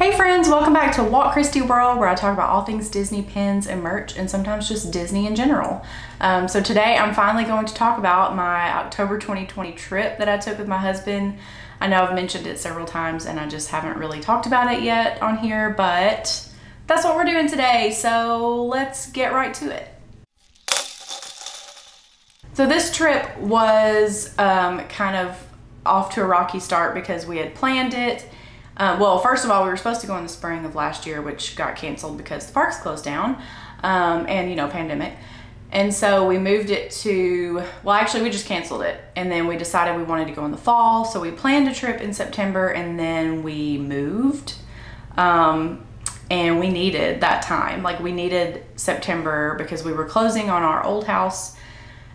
Hey friends, welcome back to Walt Christie World, where I talk about all things Disney pins and merch, and sometimes just Disney in general. So today I'm finally going to talk about my October 2020 trip that I took with my husband. I know I've mentioned it several times and I just haven't really talked about it yet on here, but that's what we're doing today. So let's get right to it. So this trip was kind of off to a rocky start because we had planned it. Well, first of all, we were supposed to go in the spring of last year, which got canceled because the parks closed down, and you know, pandemic. And so we moved it to, well, actually we just canceled it. And then we decided we wanted to go in the fall. So we planned a trip in September and then we moved. And we needed that time. Like we needed September because we were closing on our old house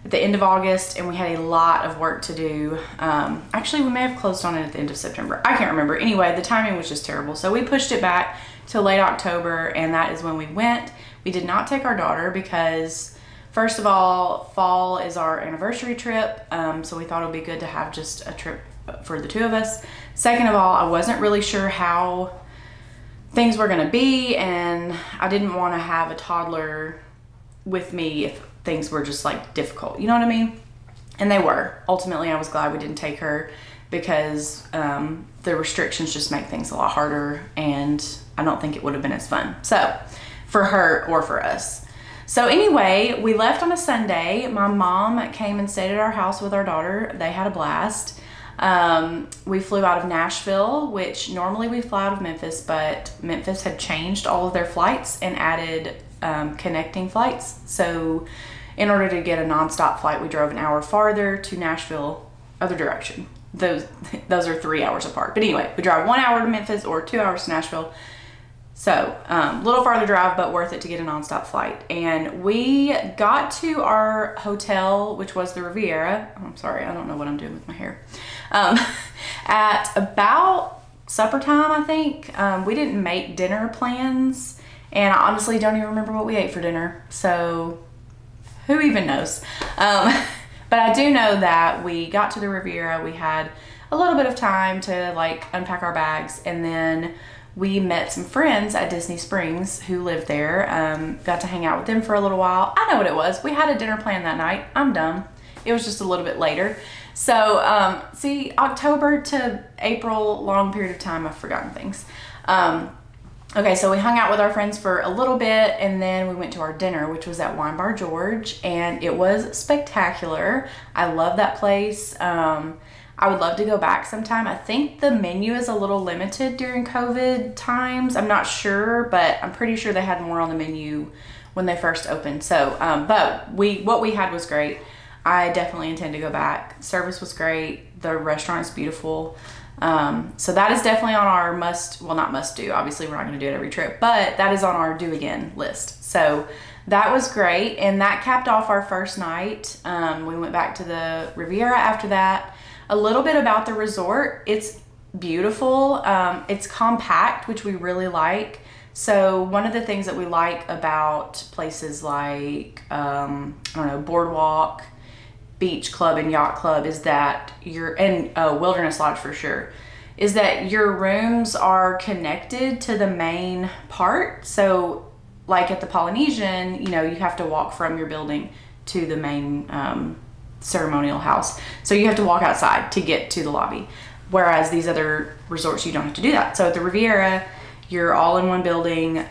at the end of August and we had a lot of work to do. Actually, we may have closed on it at the end of September. I can't remember. Anyway, the timing was just terrible. So we pushed it back to late October and that is when we went. We did not take our daughter because first of all, fall is our anniversary trip. So we thought it would be good to have just a trip for the two of us. Second of all, I wasn't really sure how things were gonna be and I didn't want to have a toddler with me if things were just like difficult, you know what I mean? And they were. Ultimately, I was glad we didn't take her because the restrictions just make things a lot harder and I don't think it would have been as fun. So for her or for us. So anyway, we left on a Sunday. My mom came and stayed at our house with our daughter. They had a blast. We flew out of Nashville, which normally we fly out of Memphis, but Memphis had changed all of their flights and added connecting flights. So in order to get a nonstop flight, we drove an hour farther to Nashville, other direction. Those are 3 hours apart. But anyway, we drive 1 hour to Memphis or 2 hours to Nashville. So a little farther drive, but worth it to get a nonstop flight. And we got to our hotel, which was the Riviera. Oh, I'm sorry, I don't know what I'm doing with my hair. At about supper time, I think. We didn't make dinner plans. And I honestly don't even remember what we ate for dinner. So who even knows? But I do know that we got to the Riviera. We had a little bit of time to like unpack our bags. And then we met some friends at Disney Springs who lived there. Got to hang out with them for a little while. I know what it was. We had a dinner plan that night. I'm dumb. It was just a little bit later. So see, October to April, long period of time, I've forgotten things. Okay, so we hung out with our friends for a little bit and then we went to our dinner, which was at Wine Bar George, and it was spectacular. I love that place. I would love to go back sometime. I think the menu is a little limited during COVID times. I'm not sure, but I'm pretty sure they had more on the menu when they first opened. So, but what we had was great. I definitely intend to go back. Service was great. The restaurant is beautiful. So that is definitely on our not must do. Obviously we're not going to do it every trip, but that is on our do again list. So that was great. And that capped off our first night. We went back to the Riviera after that. A little bit about the resort. It's beautiful. It's compact, which we really like. So one of the things that we like about places like, I don't know, Boardwalk, Beach Club and Yacht Club is that Wilderness Lodge for sure, is that your rooms are connected to the main part. So like at the Polynesian, you know, you have to walk from your building to the main ceremonial house. So you have to walk outside to get to the lobby. Whereas these other resorts, you don't have to do that. So at the Riviera, you're all in one building.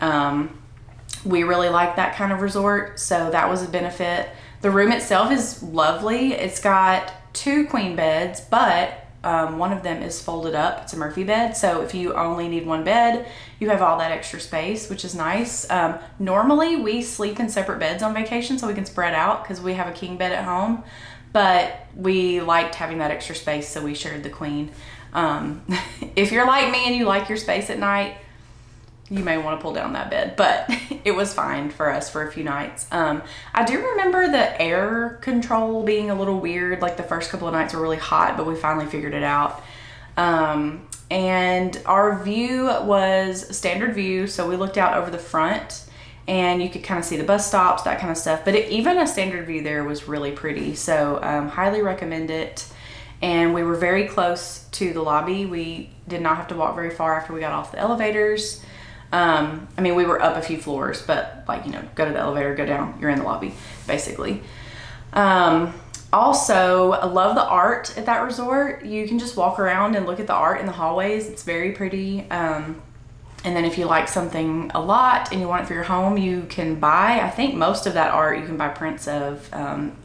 We really like that kind of resort. So that was a benefit. The room itself is lovely. It's got 2 queen beds, but one of them is folded up. It's a Murphy bed. So if you only need one bed, you have all that extra space, which is nice. Normally we sleep in separate beds on vacation so we can spread out because we have a king bed at home, but we liked having that extra space, so we shared the queen. If you're like me and you like your space at night, you may want to pull down that bed, but it was fine for us for a few nights. I do remember the air control being a little weird. Like the first couple of nights were really hot, but we finally figured it out. And our view was standard view. So we looked out over the front and you could kind of see the bus stops, that kind of stuff. But even a standard view there was really pretty. So highly recommend it. and we were very close to the lobby. We did not have to walk very far after we got off the elevators. I mean, we were up a few floors, but like, you know, go to the elevator, go down, you're in the lobby, basically. Also, I love the art at that resort. You can just walk around and look at the art in the hallways. It's very pretty. And then if you like something a lot and you want it for your home, you can buy, I think most of that art you can buy prints of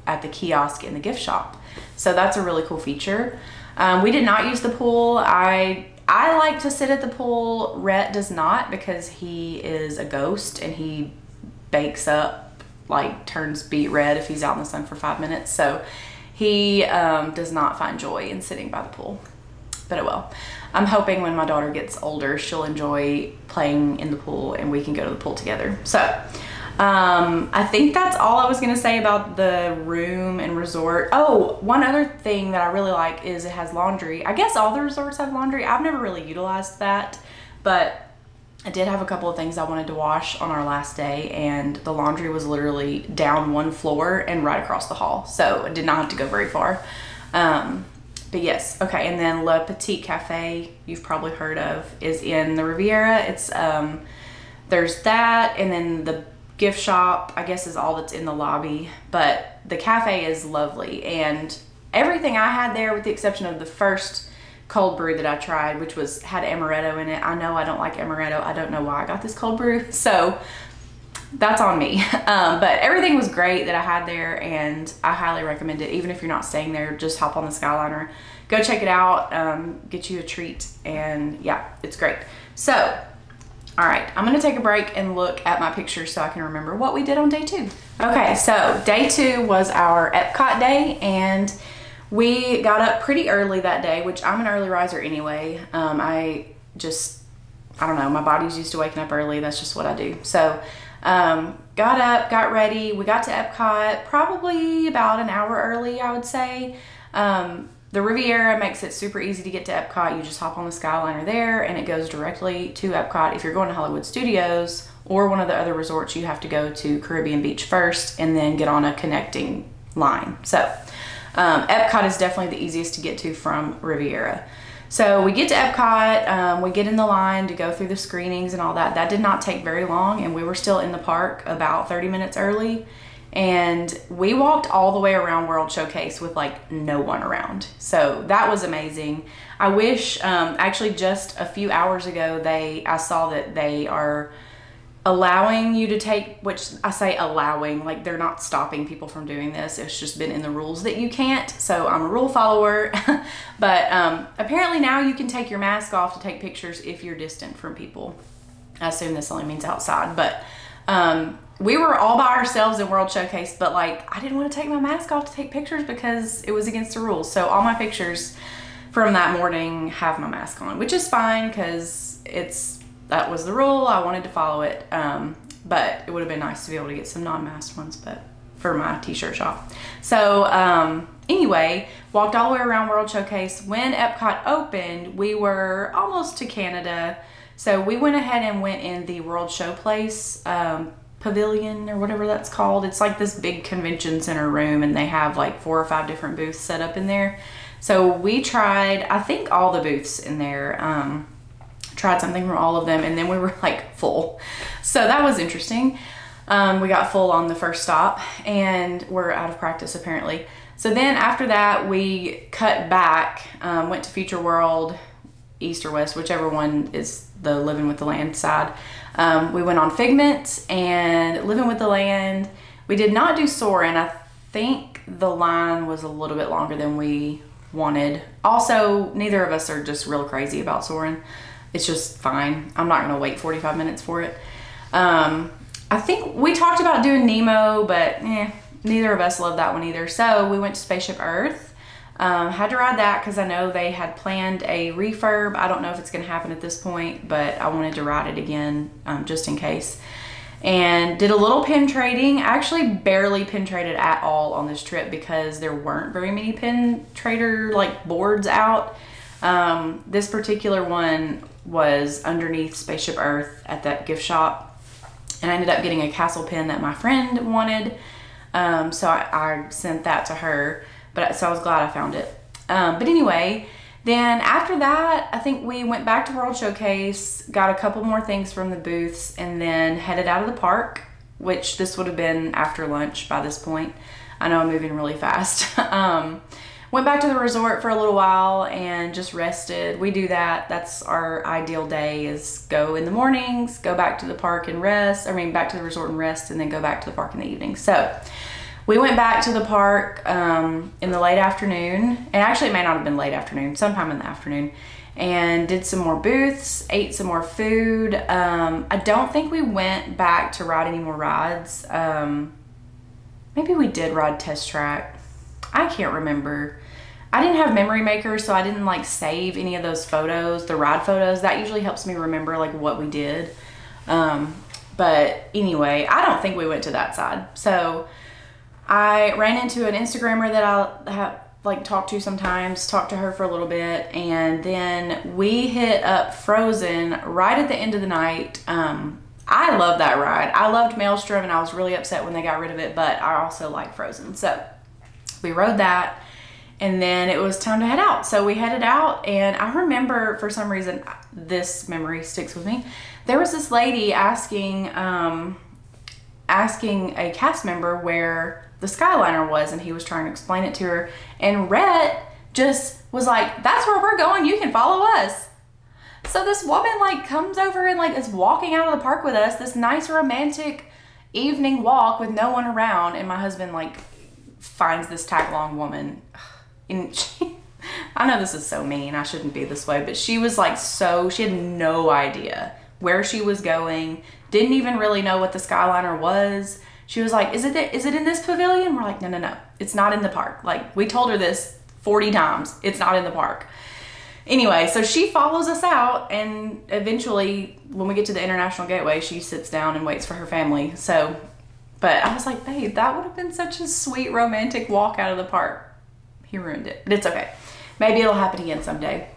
at the kiosk in the gift shop. So that's a really cool feature. We did not use the pool. I like to sit at the pool. Rhett does not, because he is a ghost and he bakes up, like turns beet red if he's out in the sun for 5 minutes. So he does not find joy in sitting by the pool, but it will. I'm hoping when my daughter gets older, she'll enjoy playing in the pool and we can go to the pool together. So I think that's all I was gonna say about the room and resort. Oh, one other thing that I really like is it has laundry. I guess all the resorts have laundry. I've never really utilized that, but I did have a couple of things I wanted to wash on our last day, and the laundry was literally down one floor and right across the hall. So I did not have to go very far. But yes, okay, and then Le Petit Cafe, you've probably heard of, is in the Riviera. It's, there's that, and then the gift shop, I guess, is all that's in the lobby, but the cafe is lovely, and everything I had there, with the exception of the first cold brew that I tried, which had amaretto in it. I know I don't like amaretto. I don't know why I got this cold brew, so that's on me. But everything was great that I had there, and I highly recommend it. Even if you're not staying there, just hop on the Skyliner, go check it out, get you a treat, and yeah, it's great. So, all right, I'm gonna take a break and look at my pictures so I can remember what we did on day 2. Okay, so day 2 was our Epcot day, and we got up pretty early that day, which I'm an early riser anyway. I don't know, my body's used to waking up early. That's just what I do. So got up, got ready. We got to Epcot probably about an hour early, I would say. The Riviera makes it super easy to get to Epcot. You just hop on the Skyliner there and it goes directly to Epcot. If you're going to Hollywood Studios or one of the other resorts, you have to go to Caribbean Beach first and then get on a connecting line. So Epcot is definitely the easiest to get to from Riviera. So we get to Epcot, we get in the line to go through the screenings and all that. That did not take very long, and we were still in the park about 30 minutes early. And we walked all the way around World Showcase with like no one around. So that was amazing. I wish, actually just a few hours ago, I saw that they are allowing you to take, which I say allowing, like they're not stopping people from doing this. It's just been in the rules that you can't. So I'm a rule follower, but apparently now you can take your mask off to take pictures if you're distant from people. I assume this only means outside, but we were all by ourselves in World Showcase, but like I didn't want to take my mask off to take pictures because it was against the rules. So all my pictures from that morning have my mask on, which is fine because that was the rule. I wanted to follow it, but it would have been nice to be able to get some non-masked ones, but for my t-shirt shop. So anyway, walked all the way around World Showcase. When Epcot opened, we were almost to Canada, so we went ahead and went in the World Showplace pavilion or whatever that's called. It's like this big convention center room, and they have like 4 or 5 different booths set up in there. So we tried, I think, all the booths in there. Tried something from all of them, and then we were like full. So that was interesting. We got full on the first stop, and we're out of practice apparently. So then after that, we cut back, went to Future World, East or West, whichever one is the Living with the Land side. We went on Figment and Living with the Land. We did not do Soarin'. I think the line was a little bit longer than we wanted. Also, neither of us are just real crazy about Soarin'. It's just fine. I'm not gonna wait 45 minutes for it. I think we talked about doing Nemo, but neither of us loved that one either. So we went to Spaceship Earth. Had to ride that because I know they had planned a refurb. I don't know if it's gonna happen at this point, but I wanted to ride it again just in case. And did a little pin trading. I actually barely pin traded at all on this trip because there weren't very many pin trader like boards out. This particular one was underneath Spaceship Earth at that gift shop, and I ended up getting a castle pin that my friend wanted, so I sent that to her, so I was glad I found it. But anyway, then after that, I think we went back to World Showcase, got a couple more things from the booths, and then headed out of the park, which this would have been after lunch by this point. I know I'm moving really fast. Went back to the resort for a little while and just rested. We do that. That's our ideal day, is go in the mornings, go back to the park and rest. Back to the resort and rest, and then go back to the park in the evening. So we went back to the park in the late afternoon, and actually it may not have been late afternoon, sometime in the afternoon, and did some more booths, ate some more food. I don't think we went back to ride any more rides. Maybe we did ride Test Track. I can't remember. I didn't have Memory Maker, so I didn't like save any of those photos, the ride photos. That usually helps me remember like what we did. But anyway, I don't think we went to that side. So I ran into an Instagrammer that I have like talked to sometimes, talked to her for a little bit, and then we hit up Frozen right at the end of the night. I love that ride. I loved Maelstrom, and I was really upset when they got rid of it, but I also like Frozen. So we rode that, and then it was time to head out. So we headed out, and I remember, for some reason, this memory sticks with me. There was this lady asking a cast member where the Skyliner was, and he was trying to explain it to her, and Rhett just was like, "That's where we're going, you can follow us." So this woman like comes over and like is walking out of the park with us, this nice romantic evening walk with no one around, and my husband like finds this tag-along woman, and I know this is so mean, I shouldn't be this way, but she was like, she had no idea where she was going, didn't even really know what the Skyliner was. She was like, is it in this pavilion? We're like, no, it's not in the park. Like, we told her this 40 times, it's not in the park. Anyway, so she follows us out, and eventually when we get to the International Gateway, she sits down and waits for her family. So, but I was like, babe, that would have been such a sweet romantic walk out of the park. He ruined it, but it's okay. Maybe it'll happen again someday.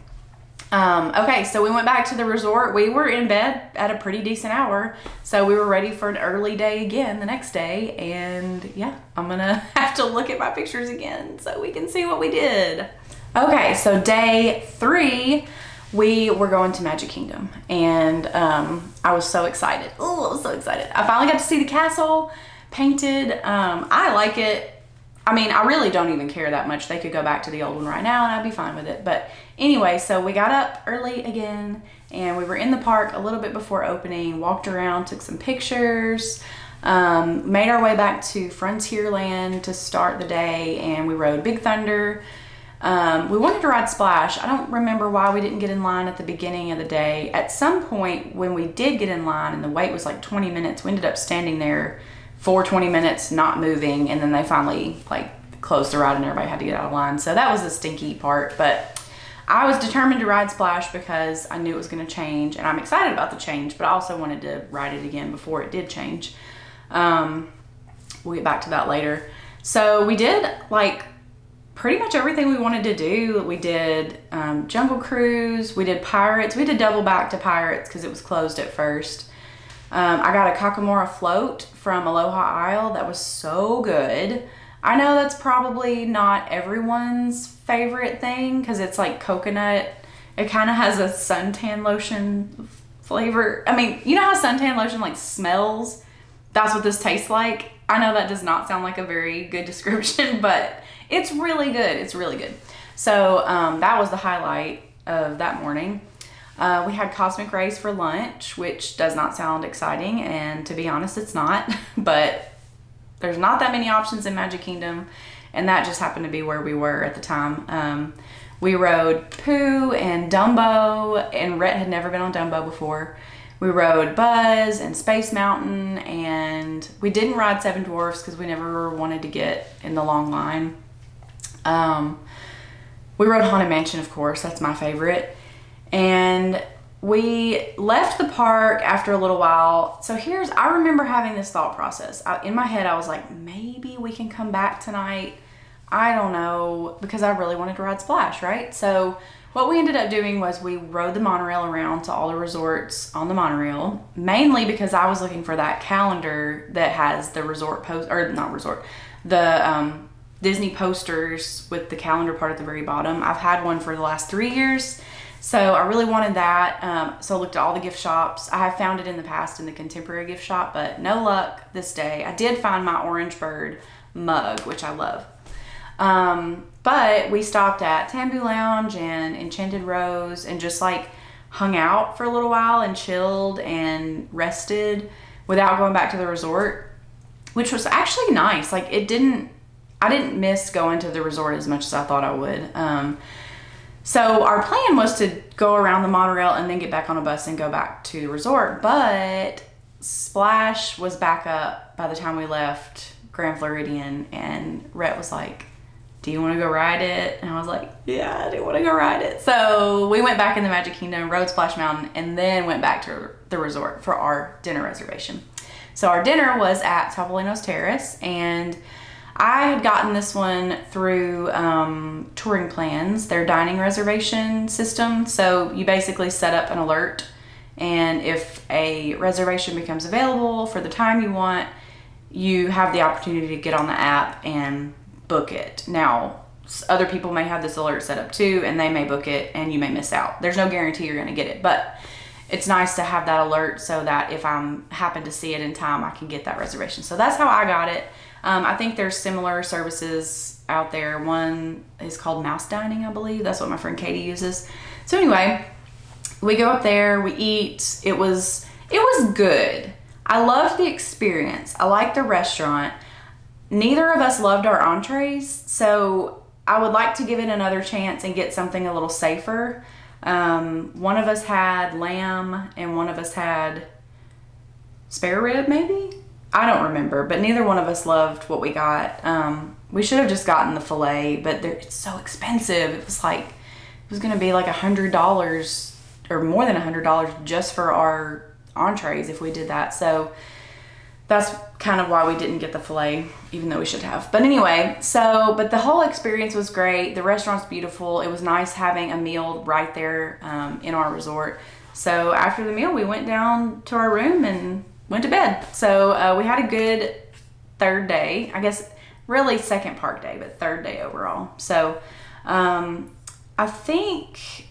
Okay, so we went back to the resort. We were in bed at a pretty decent hour, so we were ready for an early day again the next day. And yeah, I'm gonna have to look at my pictures again so we can see what we did. Okay, so day 3, we were going to Magic Kingdom, and I was so excited. Oh, I was so excited. I finally got to see the castle painted. I like it. I mean, I really don't even care that much. They could go back to the old one right now and I'd be fine with it. But anyway, so we got up early again, and we were in the park a little bit before opening, walked around, took some pictures, made our way back to Frontierland to start the day, and we rode Big Thunder. We wanted to ride Splash. I don't remember why we didn't get in line at the beginning of the day. At some point when we did get in line and the wait was like 20 minutes, we ended up standing there for 20 minutes not moving, and then they finally like closed the ride and everybody had to get out of line. So that was the stinky part, but I was determined to ride Splash because I knew it was going to change, and I'm excited about the change, but I also wanted to ride it again before it did change. We'll get back to that later. So we did like pretty much everything we wanted to do. We did Jungle Cruise, we did Pirates, we did double back to Pirates because it was closed at first. I got a Kakamora float from Aloha Isle. That was so good. I know that's probably not everyone's favorite thing because it's like coconut. It kind of has a suntan lotion flavor. I mean, you know how suntan lotion like smells? That's what this tastes like. I know that does not sound like a very good description, but it's really good. It's really good. So that was the highlight of that morning. We had Cosmic Rays for lunch, which does not sound exciting, and to be honest, it's not, but there's not that many options in Magic Kingdom, and that just happened to be where we were at the time. We rode Pooh and Dumbo, and Rhett had never been on Dumbo before. We rode Buzz and Space Mountain, and we didn't ride Seven Dwarfs because we never wanted to get in the long line. We rode Haunted Mansion, of course, that's my favorite. And we left the park after a little while. So I remember having this thought process. In my head, I was like, maybe we can come back tonight. I don't know, because I really wanted to ride Splash, right? So what we ended up doing was we rode the monorail around to all the resorts on the monorail, mainly because I was looking for that calendar that has the resort post, or not resort, the Disney posters with the calendar part at the very bottom. I've had one for the last 3 years, so I really wanted that. So I looked at all the gift shops. I have found it in the past in the contemporary gift shop, but no luck this day. I did find my orange bird mug, which I love. But we stopped at Tambu Lounge and Enchanted Rose and just like hung out for a little while and chilled and rested without going back to the resort, which was actually nice. Like I didn't miss going to the resort as much as I thought I would. So our plan was to go around the monorail and then get back on a bus and go back to the resort, but Splash was back up by the time we left Grand Floridian, and Rhett was like, do you want to go ride it? And I was like, yeah, I do want to go ride it. So we went back in the Magic Kingdom, rode Splash Mountain, and then went back to the resort for our dinner reservation. So our dinner was at Topolino's Terrace, and I had gotten this one through Touring Plans, their dining reservation system. So you basically set up an alert, and if a reservation becomes available for the time you want, you have the opportunity to get on the app and book it. Now, other people may have this alert set up too, and they may book it and you may miss out. There's no guarantee you're gonna get it, but it's nice to have that alert so that if I happen to see it in time, I can get that reservation. So that's how I got it. I think there's similar services out there. One is called Mouse Dining, I believe. That's what my friend Katie uses. So anyway, we go up there, we eat. It was good. I loved the experience. I liked the restaurant. Neither of us loved our entrees, so I would like to give it another chance and get something a little safer. One of us had lamb and one of us had spare rib, maybe? I don't remember, but neither one of us loved what we got. We should have just gotten the filet, but it's so expensive. It was gonna be like $100 or more than $100 just for our entrees if we did that. So that's kind of why we didn't get the filet, even though we should have. But anyway, but the whole experience was great. The restaurant's beautiful. It was nice having a meal right there in our resort. So after the meal, we went down to our room and went to bed. So we had a good third day. I guess really second park day, but third day overall. So I think,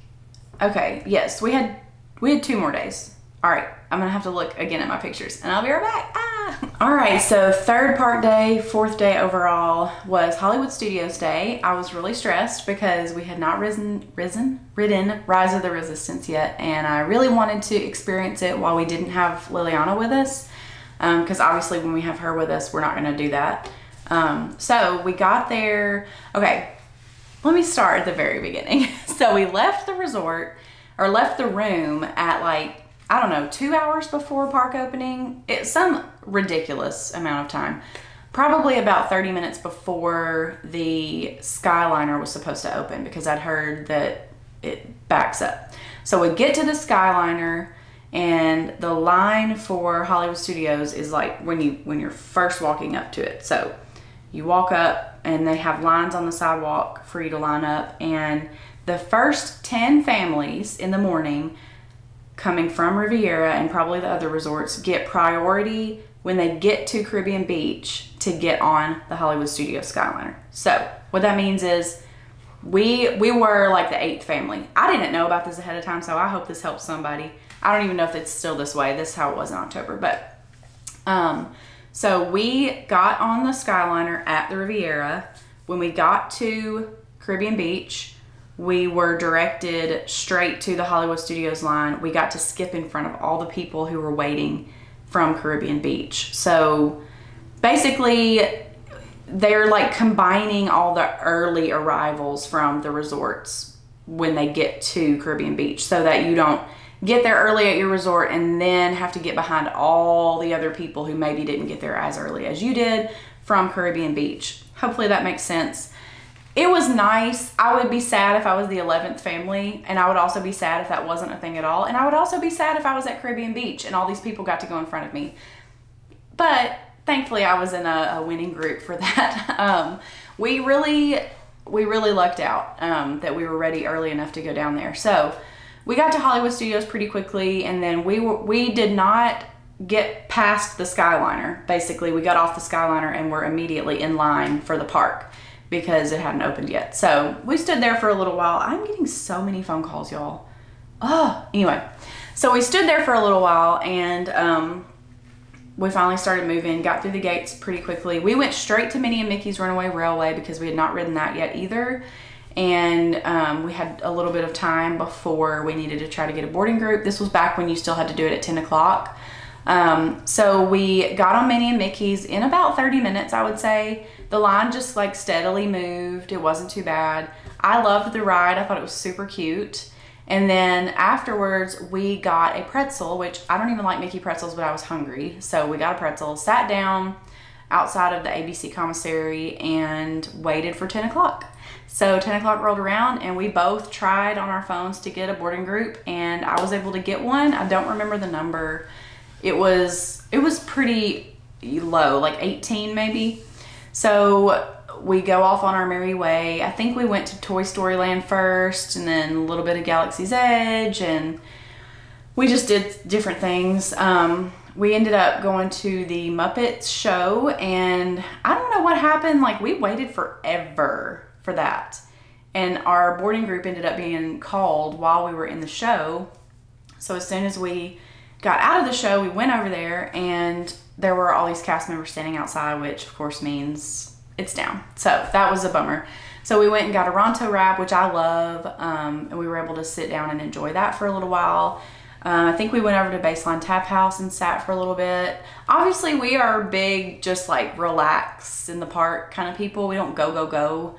okay, yes, we had 2 more days. All right, I'm gonna have to look again at my pictures and I'll be right back. All right, so third park day, fourth day overall was Hollywood Studios day. I was really stressed because we had not ridden Rise of the Resistance yet, and I really wanted to experience it while we didn't have Liliana with us, because obviously when we have her with us, we're not gonna do that. So we got there. Okay, let me start at the very beginning. So we left the resort, or left the room at like, I don't know, 2 hours before park opening. It's some ridiculous amount of time. Probably about 30 minutes before the Skyliner was supposed to open, because I'd heard that it backs up. So we get to the Skyliner, and the line for Hollywood Studios is like when you're first walking up to it. So you walk up and they have lines on the sidewalk for you to line up, and the first 10 families in the morning coming from Riviera and probably the other resorts get priority when they get to Caribbean Beach to get on the Hollywood Studios Skyliner. So what that means is we were like the 8th family. I didn't know about this ahead of time, so I hope this helps somebody. I don't even know if it's still this way. This is how it was in October, but so we got on the Skyliner at the Riviera. When we got to Caribbean Beach, we were directed straight to the Hollywood Studios line. We got to skip in front of all the people who were waiting from Caribbean Beach. So basically, they're like combining all the early arrivals from the resorts when they get to Caribbean Beach, so that you don't get there early at your resort and then have to get behind all the other people who maybe didn't get there as early as you did from Caribbean Beach. Hopefully that makes sense. It was nice. I would be sad if I was the 11th family, and I would also be sad if that wasn't a thing at all. And I would also be sad if I was at Caribbean Beach and all these people got to go in front of me. But thankfully I was in a winning group for that. We really lucked out that we were ready early enough to go down there. So we got to Hollywood Studios pretty quickly, and then we did not get past the Skyliner. Basically, we got off the Skyliner and were immediately in line for the park. because it hadn't opened yet. So we stood there for a little while. I'm getting so many phone calls, y'all. Oh, anyway. So we stood there for a little while, and we finally started moving, got through the gates pretty quickly. We went straight to Minnie and Mickey's Runaway Railway because we had not ridden that yet either. And we had a little bit of time before we needed to try to get a boarding group. This was back when you still had to do it at 10 o'clock. So we got on Minnie and Mickey's in about 30 minutes, I would say. The line just like steadily moved. It wasn't too bad. I loved the ride. I thought it was super cute. And then afterwards we got a pretzel, which I don't even like Mickey pretzels, but I was hungry. So we got a pretzel, sat down outside of the ABC commissary and waited for 10 o'clock. So 10 o'clock rolled around and we both tried on our phones to get a boarding group, and I was able to get one. I don't remember the number. It was pretty low, like 18 maybe. So we go off on our merry way. I think we went to Toy Story Land first, and then a little bit of Galaxy's Edge, and we just did different things. We ended up going to the Muppets show, and I don't know what happened. Like, we waited forever for that. And our boarding group ended up being called while we were in the show. So as soon as we got out of the show, we went over there, and there were all these cast members standing outside, which of course means it's down. So that was a bummer. So we went and got a Ronto wrap, which I love, and we were able to sit down and enjoy that for a little while. I think we went over to Baseline Tap House and sat for a little bit. Obviously, we are big, just like relax in the park kind of people. We don't go.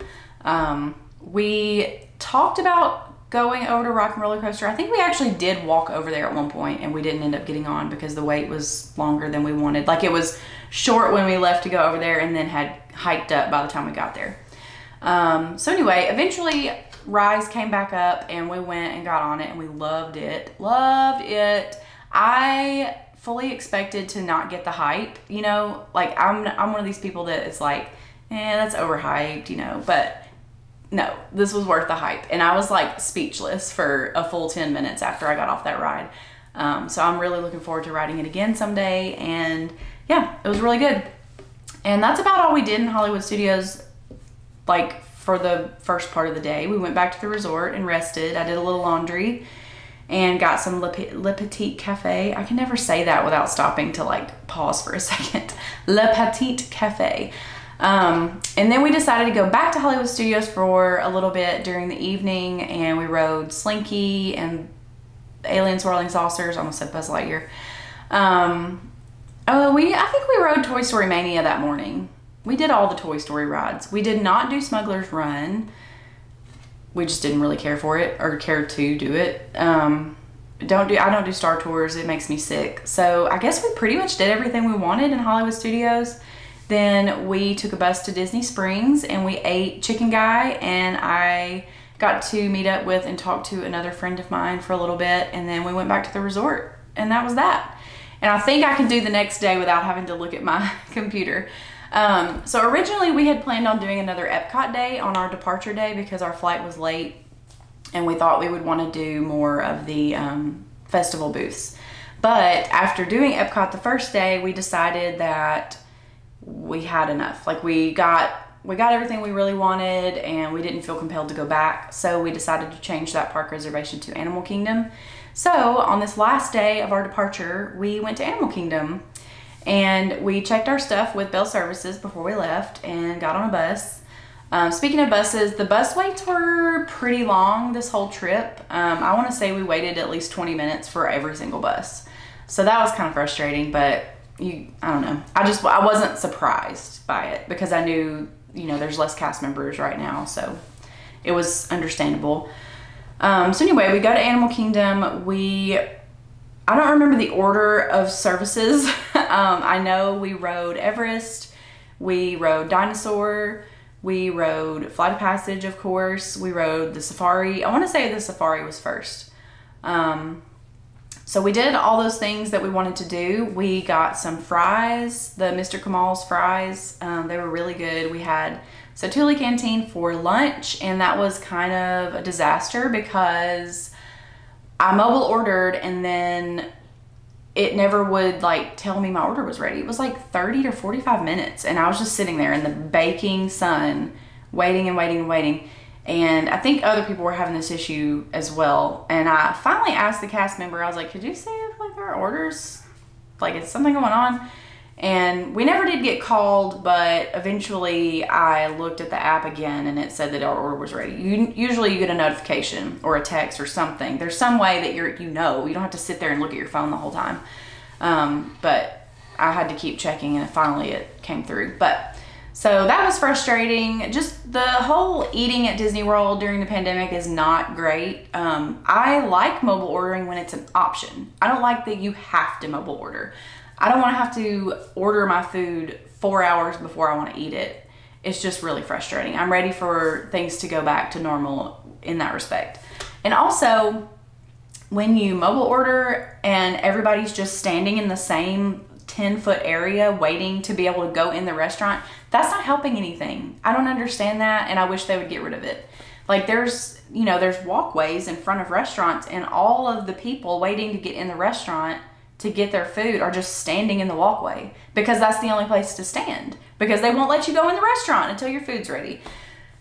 We talked about going over to Rock and Roller Coaster. I think we actually did walk over there at one point, and we didn't end up getting on because the wait was longer than we wanted. Like, it was short when we left to go over there, and then had hiked up by the time we got there. So anyway, eventually Rise came back up, and we went and got on it, and we loved it. I fully expected to not get the hype, you know, like I'm one of these people that it's like, that's overhyped, you know, but no, this was worth the hype. And I was like speechless for a full 10 minutes after I got off that ride. So I'm really looking forward to riding it again someday. And yeah, it was really good. And that's about all we did in Hollywood Studios, like for the first part of the day. We went back to the resort and rested. I did a little laundry and got some Le Petit Cafe. I can never say that without stopping to like pause for a second. Le Petit Cafe. And then we decided to go back to Hollywood Studios for a little bit during the evening, and we rode Slinky and Alien Swirling Saucers. I almost said Buzz Lightyear. I think we rode Toy Story Mania that morning. We did all the Toy Story rides. We did not do Smuggler's Run. We just didn't really care for it or care to do it. I don't do Star Tours. It makes me sick. So I guess we pretty much did everything we wanted in Hollywood Studios. Then we took a bus to Disney Springs and we ate Chicken Guy, and I got to meet up with and talk to another friend of mine for a little bit, and then we went back to the resort, and that was that. And I think I can do the next day without having to look at my computer. So originally we had planned on doing another Epcot day on our departure day because our flight was late, and we thought we would want to do more of the festival booths. But after doing Epcot the first day, we decided that we had enough. Like, we got everything we really wanted, and we didn't feel compelled to go back. So we decided to change that park reservation to Animal Kingdom. So on this last day of our departure, we went to Animal Kingdom, and we checked our stuff with Bell Services before we left and got on a bus. Speaking of buses, the bus waits were pretty long this whole trip. I want to say we waited at least 20 minutes for every single bus. So that was kind of frustrating, but I don't know. I wasn't surprised by it because I knew, you know, there's less cast members right now, so it was understandable. So anyway, we go to Animal Kingdom. I don't remember the order of services. I know we rode Everest, we rode Dinosaur, we rode Flight of Passage, of course, we rode the Safari. I want to say the Safari was first. So we did all those things that we wanted to do. We got some fries, the Mr. Kamal's fries. They were really good. We had Satu'li Canteen for lunch, and that was kind of a disaster because I mobile ordered and then it never would like tell me my order was ready. It was like 30 to 45 minutes, and I was just sitting there in the baking sun waiting and waiting and waiting. And I think other people were having this issue as well. And I finally asked the cast member, I was like, could you see if like our orders, like is something going on? And we never did get called, but eventually I looked at the app again and it said that our order was ready. Usually you get a notification or a text or something. There's some way that you don't have to sit there and look at your phone the whole time. But I had to keep checking and finally it came through. But so that was frustrating. Just the whole eating at Disney World during the pandemic is not great. I like mobile ordering when it's an option. I don't like that you have to mobile order. I don't want to have to order my food 4 hours before I want to eat it. It's just really frustrating. I'm ready for things to go back to normal in that respect. And also, when you mobile order and everybody's just standing in the same 10-foot area waiting to be able to go in the restaurant, that's not helping anything. I don't understand that, and I wish they would get rid of it. Like there's walkways in front of restaurants, and all of the people waiting to get in the restaurant to get their food are just standing in the walkway because that's the only place to stand, because they won't let you go in the restaurant until your food's ready.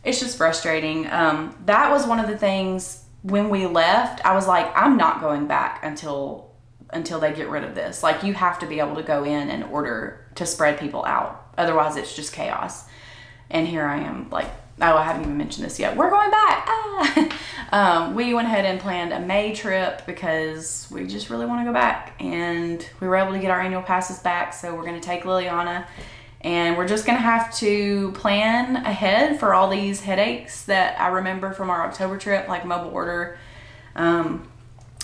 It's just frustrating. That was one of the things when we left. I was like, I'm not going back until they get rid of this. Like, you have to be able to go in and order to spread people out. Otherwise it's just chaos. And here I am like, oh, I haven't even mentioned this yet. We're going back. We went ahead and planned a May trip because we just really want to go back, and we were able to get our annual passes back. So we're going to take Liliana, and we're just going to have to plan ahead for all these headaches that I remember from our October trip, like mobile order. I'm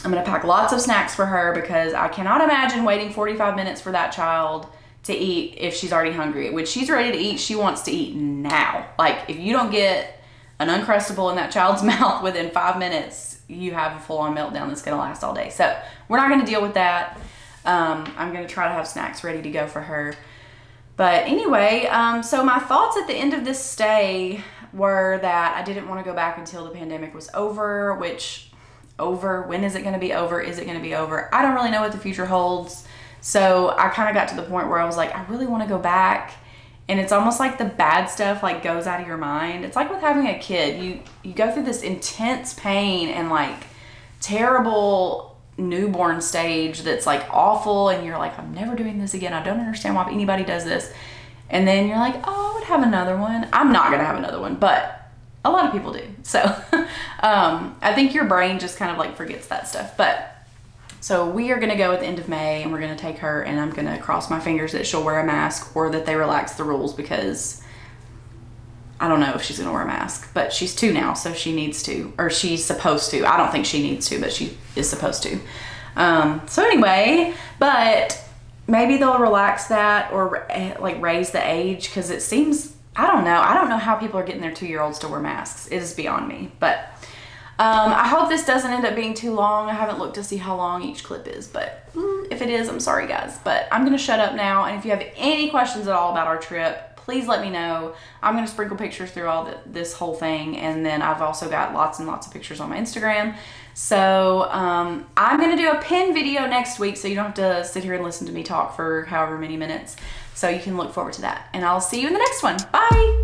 going to pack lots of snacks for her because I cannot imagine waiting 45 minutes for that child to eat if she's already hungry. When she's ready to eat, she wants to eat now. Like, if you don't get an Uncrustable in that child's mouth within 5 minutes, you have a full-on meltdown that's going to last all day. So we're not going to deal with that. I'm going to try to have snacks ready to go for her. But anyway, so my thoughts at the end of this stay were that I didn't want to go back until the pandemic was over, when is it going to be over? Is it going to be over? I don't really know what the future holds. So I kind of got to the point where I was like, I really want to go back. And it's almost like the bad stuff like goes out of your mind. It's like with having a kid, you go through this intense pain and like terrible newborn stage that's like awful, and you're like, I'm never doing this again. I don't understand why anybody does this. And then you're like, oh, I would have another one. I'm not gonna have another one, but a lot of people do. So I think your brain just kind of like forgets that stuff. But so we are gonna go at the end of May, and we're gonna take her, and I'm gonna cross my fingers that she'll wear a mask or that they relax the rules, because I don't know if she's gonna wear a mask, but she's 2 now, so she needs to, or she's supposed to. I don't think she needs to, but she is supposed to. So anyway, but maybe they'll relax that or like raise the age, because it seems, I don't know how people are getting their 2-year-olds to wear masks. It is beyond me. But I hope this doesn't end up being too long. I haven't looked to see how long each clip is, but if it is, I'm sorry guys. But I'm gonna shut up now, and if you have any questions at all about our trip, please let me know. I'm gonna sprinkle pictures through this whole thing, and then I've also got lots and lots of pictures on my Instagram. So I'm gonna do a pin video next week, so you don't have to sit here and listen to me talk for however many minutes. So you can look forward to that, and I'll see you in the next one. Bye.